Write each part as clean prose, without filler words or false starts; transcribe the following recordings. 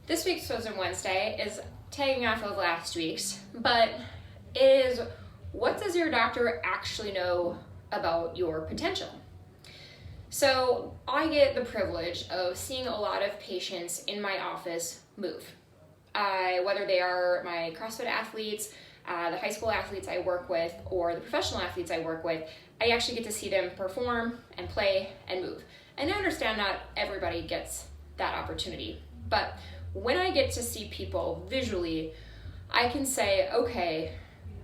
This week's Wisdom Wednesday is tagging off of last week's, but it is, what does your doctor actually know about your potential? So I get the privilege of seeing a lot of patients in my office move. Whether they are my CrossFit athletes, the high school athletes I work with, or the professional athletes I work with, I actually get to see them perform and play and move. And I understand not everybody gets that opportunity, but when I get to see people visually, I can say, okay,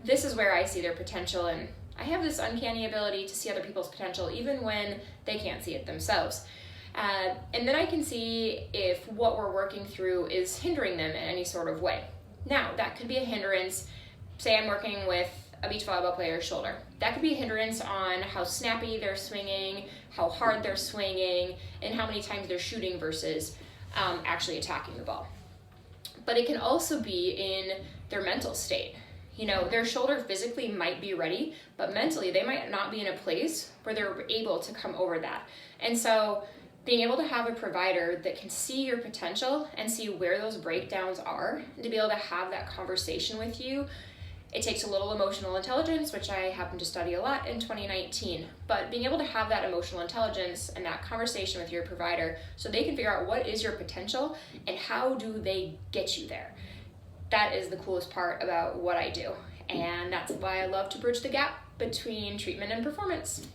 this is where I see their potential, and I have this uncanny ability to see other people's potential even when they can't see it themselves. And then I can see if what we're working through is hindering them in any sort of way. Now, that could be a hindrance. Say I'm working with a beach volleyball player's shoulder. That could be a hindrance on how snappy they're swinging, how hard they're swinging, and how many times they're shooting versus actually attacking the ball. But it can also be in their mental state. You know, their shoulder physically might be ready, but mentally they might not be in a place where they're able to come over that. And so being able to have a provider that can see your potential and see where those breakdowns are, and to be able to have that conversation with you, it takes a little emotional intelligence, which I happen to study a lot in 2019, but being able to have that emotional intelligence and that conversation with your provider so they can figure out what is your potential and how do they get you there. That is the coolest part about what I do, and that's why I love to bridge the gap between treatment and performance.